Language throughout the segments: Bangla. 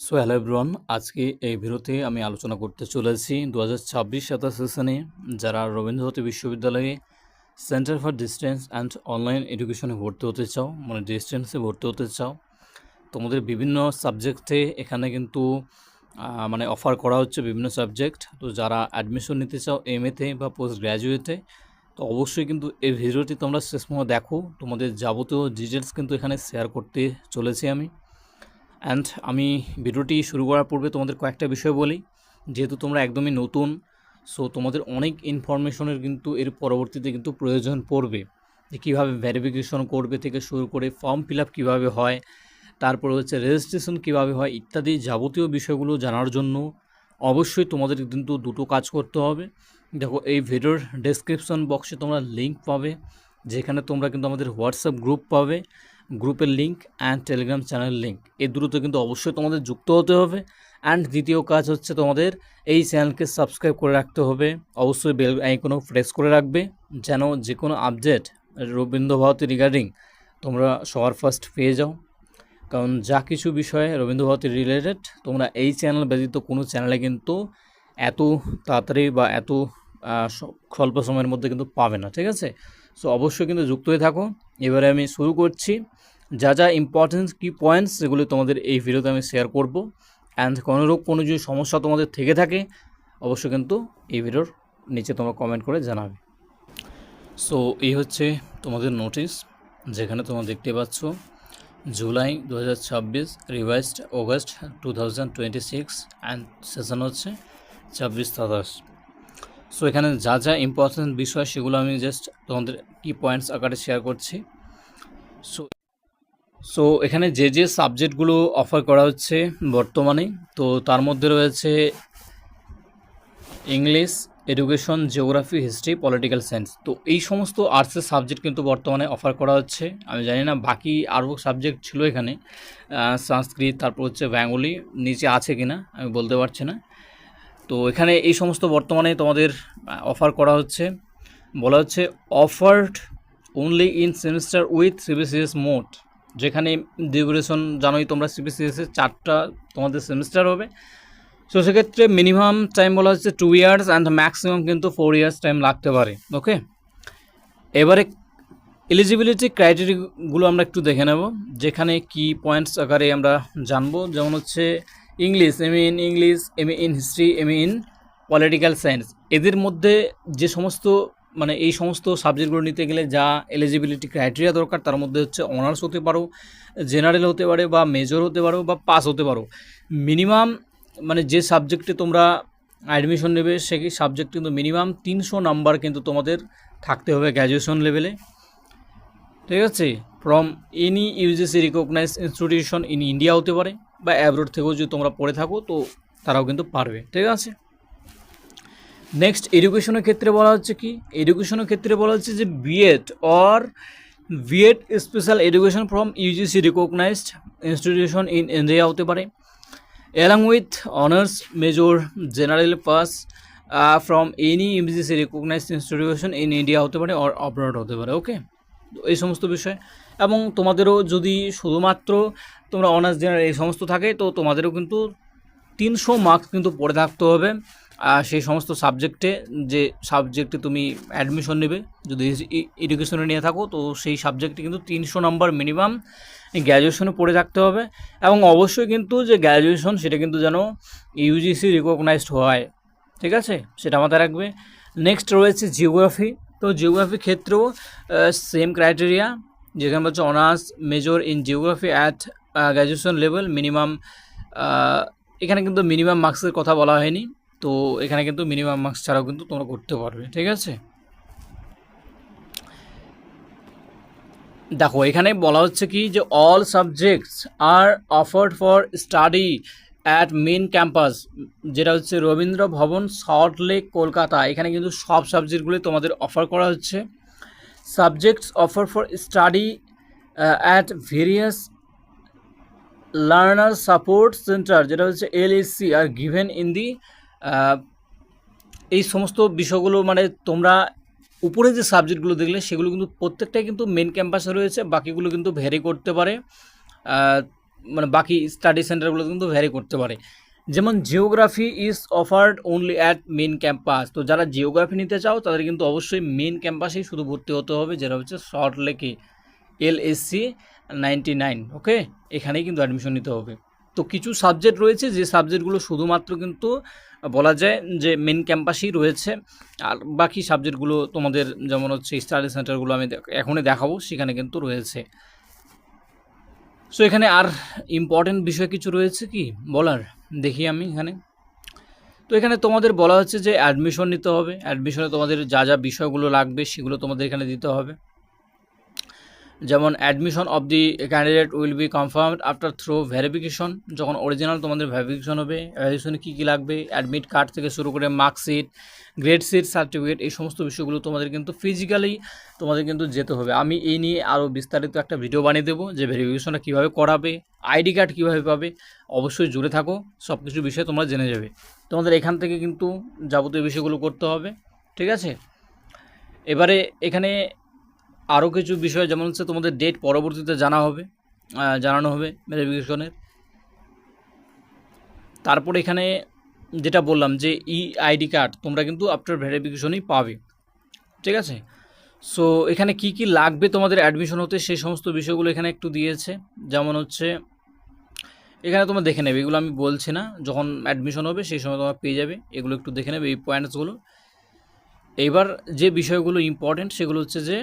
সো হ্যালো এভরিওয়ান, আজকে এই ভিডিওতে আমি আলোচনা করতে চলেছি 2026-27 সেশনে যারা রবীন্দ্রভারতী বিশ্ববিদ্যালয়ে centre for distance and online এডুকেশনে ভর্তি হতে চাও, মানে ডিস্টেন্সে ভর্তি হতে চাও। তোমাদের বিভিন্ন সাবজেক্টে এখানে কিন্তু মানে অফার করা হচ্ছে বিভিন্ন সাবজেক্ট। তো যারা অ্যাডমিশন নিতে চাও এমএতে বা পোস্ট গ্র্যাজুয়েটে, তো অবশ্যই কিন্তু এই ভিডিওটি তোমরা শেষ পর্যন্ত দেখো। তোমাদের যাবতীয় ডিটেলস কিন্তু এখানে শেয়ার করতে চলেছি আমি। অ্যান্ড আমি ভিডিওটি শুরু করার পূর্বে তোমাদের কয়েকটা বিষয় বলি। যেহেতু তোমরা একদমই নতুন, সো তোমাদের অনেক ইনফরমেশনের কিন্তু এর পরবর্তীতে কিন্তু প্রয়োজন পড়বে, যে কীভাবে ভেরিফিকেশন করবে থেকে শুরু করে ফর্ম ফিল আপ কীভাবে হয়, তারপরে হচ্ছে রেজিস্ট্রেশন কীভাবে হয় ইত্যাদি যাবতীয় বিষয়গুলো জানার জন্য অবশ্যই তোমাদের কিন্তু দুটো কাজ করতে হবে। দেখো, এই ভিডিওর ডেসক্রিপশন বক্সে তোমরা লিঙ্ক পাবে, যেখানে তোমরা কিন্তু আমাদের হোয়াটসঅ্যাপ গ্রুপ পাবে, গ্রুপের link and Telegram channel link, এই দুটোতে কিন্তু অবশ্যই তোমাদের যুক্ত হতে হবে। অ্যান্ড দ্বিতীয় কাজ হচ্ছে তোমাদের এই চ্যানেলকে সাবস্ক্রাইব করে রাখতে হবে, অবশ্যই বেল আইকনও প্রেস করে রাখবে, যেন যে কোনো আপডেট রবীন্দ্রভারতী রিগার্ডিং তোমরা সবার ফার্স্ট পেয়ে যাও। কারণ যা কিছু বিষয়ে রবীন্দ্রভারতী রিলেটেড তোমরা এই চ্যানেল ব্যতীত কোনো চ্যানেলে কিন্তু এত তাড়াতাড়ি বা এত স্বল্প সময়ের মধ্যে কিন্তু পাবে না, ঠিক আছে? সো অবশ্যই কিন্তু যুক্ত হয়ে থাকো। এবারে আমি শুরু করছি। যা যা ইম্পর্টেন্ট কি পয়েন্টস সেগুলো তোমাদের এই ভিডিওতে আমি শেয়ার করব। অ্যান্ড কোনো যদি সমস্যা তোমাদের থেকে থাকে অবশ্যই কিন্তু এই ভিডিওর নিচে তোমরা কমেন্ট করে জানাবে। সো এই হচ্ছে তোমাদের নোটিশ, যেখানে তোমরা দেখতে পাচ্ছ July 2026, revised August 2026, and session হচ্ছে 26-27। সো এখানে যা যা ইম্পর্টেন্ট বিষয় সেগুলো আমি জাস্ট তোমাদের কি পয়েন্টস আকারে শেয়ার করছি। সো এখানে যে যে সাবজেক্টগুলো অফার করা হচ্ছে বর্তমানে, তো তার মধ্যে রয়েছে English, education, geography, history, political science. তো এই সমস্ত আর্টসের সাবজেক্ট কিন্তু বর্তমানে অফার করা হচ্ছে। আমি জানি না বাকি আরও সাবজেক্ট ছিল এখানে, সংস্কৃত, তারপর হচ্ছে বেঙ্গলি নিচে আছে কিনা আমি বলতে পারছি না। তো এখানে এই সমস্ত বর্তমানে তোমাদের অফার করা হচ্ছে। বলা হচ্ছে offered only in semester with CBCS mode, যেখানে ডিউরেশন জানোই তোমরা সিবিসিএসের 4টা তোমাদের সেমিস্টার হবে। সো সেক্ষেত্রে মিনিমাম টাইম বলা হচ্ছে 2 ইয়ার্স অ্যান্ড ম্যাক্সিমাম কিন্তু 4 ইয়ার্স টাইম লাগতে পারে। ওকে, এবারে এলিজিবিলিটি ক্রাইটেরিয়াগুলো আমরা একটু দেখে নেব, যেখানে কি পয়েন্টস আকারে আমরা জানবো। যেমন হচ্ছে English, MA in English, MA in history, MA in political science, এদের মধ্যে যে সমস্ত মানে এই সমস্ত সাবজেক্টগুলো নিতে গেলে যা এলিজিবিলিটি ক্রাইটেরিয়া দরকার, তার মধ্যে হচ্ছে অনার্স হতে পারো, জেনারেল হতে পারে, বা মেজর হতে পারো, বা পাস হতে পারো। মিনিমাম মানে যে সাবজেক্টে তোমরা অ্যাডমিশন নেবে সেই সাবজেক্ট কিন্তু মিনিমাম 300 নাম্বার কিন্তু তোমাদের থাকতে হবে গ্র্যাজুয়েশন লেভেলে, ঠিক আছে? From any UGC recognize institution in India হতে পারে, বা অ্যাব্রোড থেকেও যদি তোমরা পড়ে থাকো তো তারাও কিন্তু পারবে, ঠিক আছে? নেক্সট এডুকেশনের ক্ষেত্রে বলা হচ্ছে কি, এডুকেশনের ক্ষেত্রে বলা হচ্ছে যে BEd or BEd special education from UGC recognized institution in India হতে পারে, along with honors major general pass from any UGC recognized institution in India হতে পারে or abroad হতে পারে। ওকে, তো এই সমস্ত বিষয়। এবং তোমাদেরও যদি শুধুমাত্র তোমরা অনার্স জেনারেল এই সমস্ত থাকে, তো তোমাদেরও কিন্তু 300 মার্কস কিন্তু পড়ে থাকতে হবে সেই সমস্ত সাবজেক্টে, যে সাবজেক্টে তুমি অ্যাডমিশন নেবে। যদি এডুকেশনে নিয়ে থাকো তো সেই সাবজেক্টে কিন্তু 300 নাম্বার মিনিমাম গ্র্যাজুয়েশনে পড়ে থাকতে হবে। এবং অবশ্যই কিন্তু যে গ্র্যাজুয়েশন সেটা কিন্তু যেন ইউজিসি রিকগনাইজড হয়, ঠিক আছে? সেটা মাথায় রাখবে। নেক্সট রয়েছে জিওগ্রাফি। তো জিওগ্রাফির ক্ষেত্রেও সেম ক্রাইটেরিয়া, যেখানে হচ্ছে honours major in geography at graduation level minimum. এখানে কিন্তু মিনিমাম মার্কসের কথা বলা হয়নি, তো এখানে কিন্তু মিনিমাম মার্কস ছাড়াও কিন্তু তোমরা করতে পারবে, ঠিক আছে? দেখো, এখানে বলা হচ্ছে কি যে all subjects are offered for study at main campus, যেটা হচ্ছে রবীন্দ্র ভবন, সল্ট লেক, কলকাতা। এখানে কিন্তু সব সাবজেক্টগুলি তোমাদের অফার করা হচ্ছে। Subjects offer for study at various learner support centre, যেটা হচ্ছে LSC are given in the, এই সমস্ত বিষয়গুলো মানে তোমরা উপরে যে সাবজেক্টগুলো দেখলে সেগুলো কিন্তু প্রত্যেকটাই কিন্তু মেন ক্যাম্পাসে রয়েছে, বাকিগুলো কিন্তু ভ্যারি করতে পারে। মানে বাকি স্টাডি সেন্টারগুলো কিন্তু ভ্যারি করতে পারে। যেমন geography is offered only at main campus, তো যারা জিওগ্রাফি নিতে চাও তাদের কিন্তু অবশ্যই মেন ক্যাম্পাসেই শুধু ভর্তি হতে হবে, যেটা হচ্ছে সল্ট লেকে LSC 99। ওকে, এখানেই কিন্তু অ্যাডমিশন নিতে হবে। তো কিছু সাবজেক্ট রয়েছে যে সাবজেক্টগুলো শুধুমাত্র কিন্তু বলা যায় যে মেন ক্যাম্পাসেই রয়েছে, আর বাকি সাবজেক্টগুলো তোমাদের যেমন হচ্ছে স্টাডি সেন্টারগুলো আমি এখনই দেখাবো সেখানে কিন্তু রয়েছে। সো এখানে আর ইম্পর্টেন্ট বিষয় কিছু রয়েছে কি বলার, দেখি আমি এখানে। তো এখানে তোমাদের বলা হচ্ছে যে অ্যাডমিশন নিতে হবে, অ্যাডমিশনে তোমাদের যা যা বিষয়গুলো লাগবে সেগুলো তোমাদের এখানে দিতে হবে। যেমন admission of the candidate will be confirmed after through verification, যখন অরিজিনাল তোমাদের ভেরিফিকেশন হবে, ভেরিফিকেশনে কী কী লাগবে, অ্যাডমিট কার্ড থেকে শুরু করে মার্কশিট, গ্রেড শিট, সার্টিফিকেট, এই সমস্ত বিষয়গুলো তোমাদের কিন্তু ফিজিক্যালি তোমাদের কিন্তু যেতে হবে। আমি এই নিয়ে আরও বিস্তারিত একটা ভিডিও বানিয়ে দেবো যে ভেরিফিকেশনটা কীভাবে করাবে, আইডি কার্ড কীভাবে পাবে, অবশ্যই জুড়ে থাকো, সব কিছু বিষয়ে তোমরা জেনে যাবে। তোমাদের এখান থেকে কিন্তু যাবতীয় বিষয়গুলো করতে হবে, ঠিক আছে। এবারে এখানে আরও কিছু বিষয় যেমন হচ্ছে তোমাদের ডেট পরবর্তীতে জানানো হবে ভেরিফিকেশনের। তারপর এখানে যেটা বললাম যে আইডি কার্ড তোমরা কিন্তু আফটার ভেরিফিকেশনই পাবে, ঠিক আছে। সো এখানে কি কি লাগবে তোমাদের অ্যাডমিশন হতে সেই সমস্ত বিষয়গুলো এখানে একটু দিয়েছে। যেমন হচ্ছে এখানে তোমরা দেখে নেবে, এগুলো আমি বলছি না, যখন অ্যাডমিশন হবে সেই সময় তোমরা পেয়ে যাবে, এগুলো একটু দেখে নেবে এই পয়েন্টসগুলো। এইবার যে বিষয়গুলো ইম্পর্টেন্ট সেগুলো হচ্ছে যে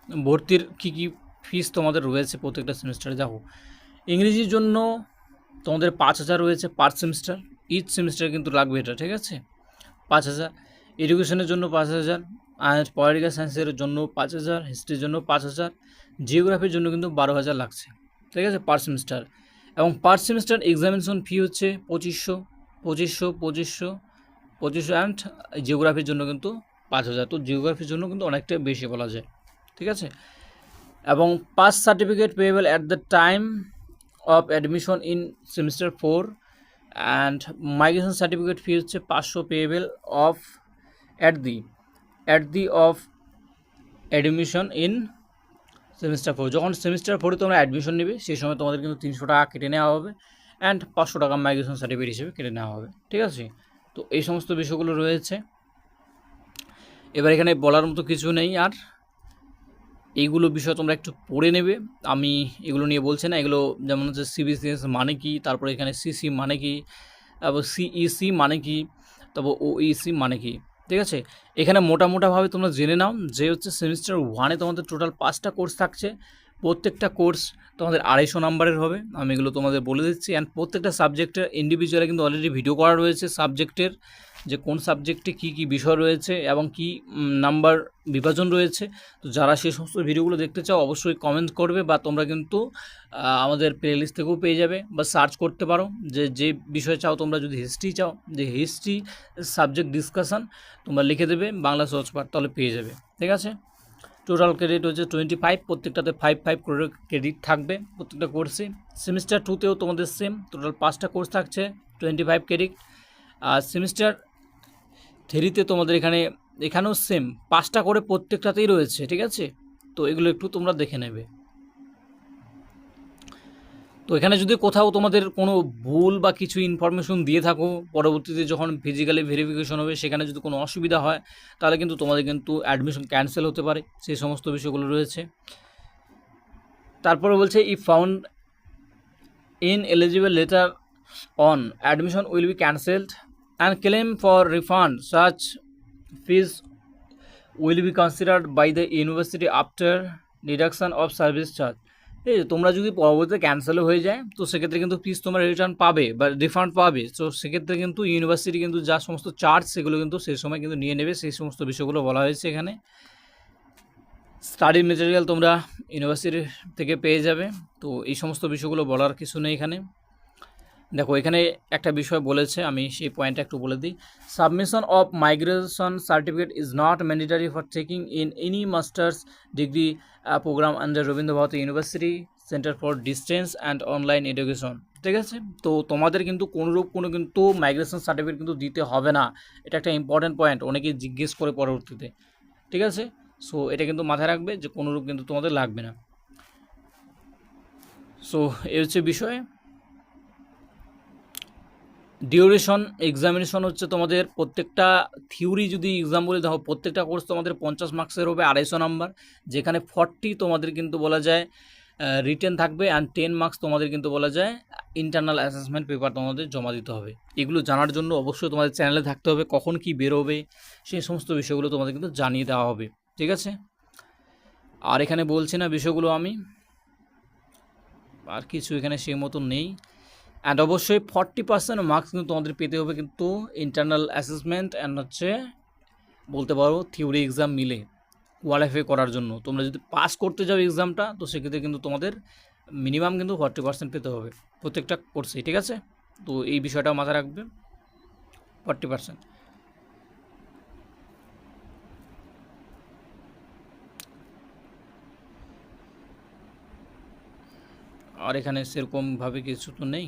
ভর্তির কী কী ফিস তোমাদের রয়েছে প্রত্যেকটা সেমিস্টারে। দেখো, ইংরেজির জন্য তোমাদের 5,000 রয়েছে পার সেমিস্টার, ইচ সেমিস্টার কিন্তু লাগবে এটা, ঠিক আছে, 5,000। এডুকেশনের জন্য 5,000, আর পলিটিক্যাল সায়েন্সের জন্য 5,000, হিস্ট্রির জন্য 5,000, জিওগ্রাফির জন্য কিন্তু 12,000 লাগছে, ঠিক আছে, পার সেমিস্টার। এবং পার সেমিস্টার এক্সামিনেশন ফি হচ্ছে 2500 অ্যান্ড জিওগ্রাফির জন্য কিন্তু 5,000। তো জিওগ্রাফির জন্য কিন্তু অনেকটা বেশি বলা যায়, ঠিক আছে। এবং pass certificate payable at the time of admission in semester 4 and migration certificate fee হচ্ছে 500 payable of at the of admission in semester 4। যখন সেমিস্টার 4 তোমরা অ্যাডমিশন নেবে সেই সময় তোমাদের কিন্তু 300 টাকা কেটে নেওয়া হবে অ্যান্ড 500 টাকা মাইগ্রেশন সার্টিফিকেট হিসেবে কেটে নেওয়া হবে, ঠিক আছে। তো এই সমস্ত বিষয়গুলো রয়েছে। এবার এখানে বলার মতো কিছু নেই আর, এইগুলো বিষয় তোমরা একটু পড়ে নেবে, আমি এগুলো নিয়ে বলছি না। এগুলো যেমন হচ্ছে সিবিসিএস মানে কি, তারপরে এখানে সিসি মানে কি, তারপর সিইসি মানে কি, তারপর ওইসি মানে কি, ঠিক আছে। এখানে মোটামোটাভাবে তোমরা জেনে নাও যে হচ্ছে সেমিস্টার 1-এ তোমাদের টোটাল 5টা কোর্স থাকছে, প্রত্যেকটা কোর্স তোমাদের 250 নাম্বারের হবে, আমি এগুলো তোমাদের বলে দিচ্ছি। অ্যান্ড প্রত্যেকটা সাবজেক্টের ইন্ডিভিজুয়ালি কিন্তু অলরেডি ভিডিও করা রয়েছে, সাবজেক্টের যে কোন সাবজেক্টে কী কী বিষয় রয়েছে এবং কী নাম্বার বিভাজন রয়েছে। তো যারা সেই সমস্ত ভিডিওগুলো দেখতে চাও অবশ্যই কমেন্ট করবে, বা তোমরা কিন্তু আমাদের প্লেলিস্ট থেকেও পেয়ে যাবে, বা সার্চ করতে পারো যে বিষয় চাও। তোমরা যদি হিস্ট্রি চাও, যে হিস্ট্রি সাবজেক্ট ডিসকাশান তোমরা লিখে দেবে বাংলা সার্চ বার, তাহলে পেয়ে যাবে, ঠিক আছে। টোটাল ক্রেডিট হচ্ছে 25, প্রত্যেকটাতে 5 করে ক্রেডিট থাকবে প্রত্যেকটা কোর্সে। সেমিস্টার 2-তেও তোমাদের সেম, টোটাল 5টা কোর্স থাকছে, 25 ক্রেডিট। আর সেমিস্টার 3-তে তোমাদের এখানেও সেম 5টা করে প্রত্যেকটাতেই রয়েছে, ঠিক আছে। তো এগুলো একটু তোমরা দেখে নেবে। তো এখানে যদি কোথাও তোমাদের কোনো ভুল বা কিছু ইনফরমেশন দিয়ে থাকো, পরবর্তীতে যখন ফিজিক্যালি ভেরিফিকেশন হবে সেখানে যদি কোনো অসুবিধা হয় তাহলে কিন্তু তোমাদের কিন্তু অ্যাডমিশন ক্যান্সেল হতে পারে, সেই সমস্ত বিষয়গুলো রয়েছে। তারপরে বলছে if found ineligible later on admission will be cancelled and claim for refund such fees will be considered by the university after deduction of service charge. এই তোমরা যদি পরবর্তীতে ক্যান্সেলও হয়ে যায় তো সেক্ষেত্রে কিন্তু ফিস তোমরা রিটার্ন পাবে বা রিফান্ড পাবে। তো সেক্ষেত্রে কিন্তু ইউনিভার্সিটি কিন্তু যা সমস্ত চার্জ সেগুলো কিন্তু সেই সময় কিন্তু নিয়ে নেবে, সেই সমস্ত বিষয়গুলো বলা হয়েছে এখানে। স্টাডি মেটেরিয়াল তোমরা ইউনিভার্সিটি থেকে পেয়ে যাবে, তো এই সমস্ত বিষয়গুলো বলার কিছু নেই এখানে। দেখো এখানে একটা বিষয় বলেছে, আমি সেই পয়েন্টটা একটু বলে দিই। Submission of migration certificate is not mandatory for taking in any masters degree program under Rabindra Bharati University centre for distance and online education, ঠিক আছে। তো তোমাদের কিন্তু কোনোরূপ কিন্তু মাইগ্রেশন সার্টিফিকেট কিন্তু দিতে হবে না, এটা একটা ইম্পর্ট্যান্ট পয়েন্ট, অনেকেই জিজ্ঞেস করে পরবর্তীতে, ঠিক আছে। সো এটা কিন্তু মাথায় রাখবে যে কোনোরূপ কিন্তু তোমাদের লাগবে না। সো এই হচ্ছে বিষয়। ডিউরেশন এক্সামিনেশন হচ্ছে তোমাদের প্রত্যেকটা থিওরি যদি এক্সাম বলে দেখো, প্রত্যেকটা কোর্স তোমাদের 50 মার্কসের হবে, 250 নাম্বার, যেখানে 40 তোমাদের কিন্তু বলা যায় রিটেন থাকবে, অ্যান্ড 10 মার্কস তোমাদের কিন্তু বলা যায় ইন্টারনাল অ্যাসেসমেন্ট পেপার তোমাদের জমা দিতে হবে। এগুলো জানার জন্য অবশ্যই তোমাদের চ্যানেলে থাকতে হবে, কখন কি বেরোবে সেই সমস্ত বিষয়গুলো তোমাদের কিন্তু জানিয়ে দেওয়া হবে, ঠিক আছে। আর এখানে বলছি না বিষয়গুলো আমি, আর কিছু এখানে সেই মতো নেই। অ্যান্ড অবশ্যই 40% মার্কস কিন্তু তোমাদের পেতে হবে কিন্তু ইন্টারনাল অ্যাসেসমেন্ট অ্যান্ড হচ্ছে বলতে পারো থিওরি এক্সাম মিলে কোয়ালিফাই করার জন্য। তোমরা যদি পাস করতে যাও এক্সামটা, তো সেক্ষেত্রে কিন্তু তোমাদের মিনিমাম কিন্তু 40% পেতে হবে প্রত্যেকটা কোর্সে, ঠিক আছে। তো এই বিষয়টা মাথায় রাখবে, 40%। আর এখানে সেরকমভাবে কিছু তো নেই।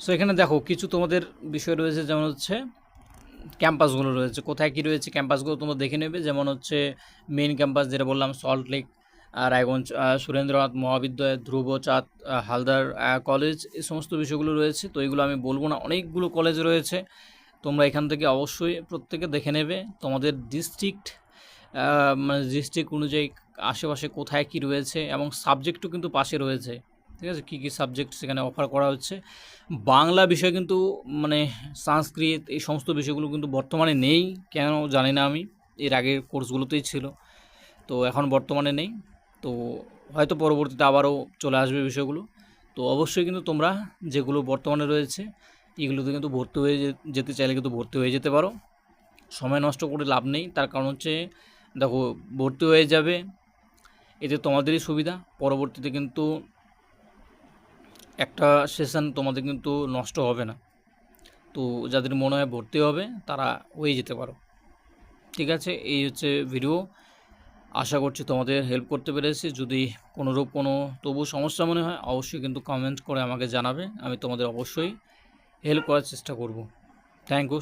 সো এখানে দেখো কিছু তোমাদের বিষয় রয়েছে, যেমন হচ্ছে ক্যাম্পাসগুলো রয়েছে, কোথায় কী রয়েছে ক্যাম্পাসগুলো তোমরা দেখে নেবে। যেমন হচ্ছে মেইন ক্যাম্পাস যেটা বললাম, সল্ট লেক, রায়গঞ্জ, সুরেন্দ্রনাথ মহাবিদ্যালয়, ধ্রুবচাঁদ হালদার কলেজ, এই সমস্ত বিষয়গুলো রয়েছে। তো এগুলো আমি বলবো না, অনেকগুলো কলেজ রয়েছে, তোমরা এখান থেকে অবশ্যই প্রত্যেকে দেখে নেবে। তোমাদের ডিস্ট্রিক্ট মানে ডিস্ট্রিক্ট অনুযায়ী আশেপাশে কোথায় কি রয়েছে, এবং সাবজেক্টও কিন্তু পাশে রয়েছে, ঠিক আছে, কী কী সাবজেক্ট সেখানে অফার করা হচ্ছে। বাংলা বিষয় কিন্তু মানে সংস্কৃত এই সমস্ত বিষয়গুলো কিন্তু বর্তমানে নেই, কেন জানি না আমি, এর আগের কোর্সগুলোতেই ছিল, তো এখন বর্তমানে নেই। তো হয়তো পরবর্তীতে আবারও চলে আসবে বিষয়গুলো। তো অবশ্যই কিন্তু তোমরা যেগুলো বর্তমানে রয়েছে এগুলোতে কিন্তু ভর্তি হয়ে যেতে চাইলে কিন্তু ভর্তি হয়ে যেতে পারো, সময় নষ্ট করে লাভ নেই। তার কারণ হচ্ছে দেখো, ভর্তি হয়ে যাবে, এতে তোমাদেরই সুবিধা, পরবর্তীতে কিন্তু একটা সেশন তোমাদের কিন্তু নষ্ট হবে না। তো যাদের মনে হয় ভর্তি হবে তারা হয়ে যেতে পারো, ঠিক আছে। এই হচ্ছে ভিডিও, আশা করছি তোমাদের হেল্প করতে পেরেছি। যদি কোনোরূপ কোনো তবু সমস্যা মনে হয় অবশ্যই কিন্তু কমেন্ট করে আমাকে জানাবে, আমি তোমাদের অবশ্যই হেল্প করার চেষ্টা করব। Thank you.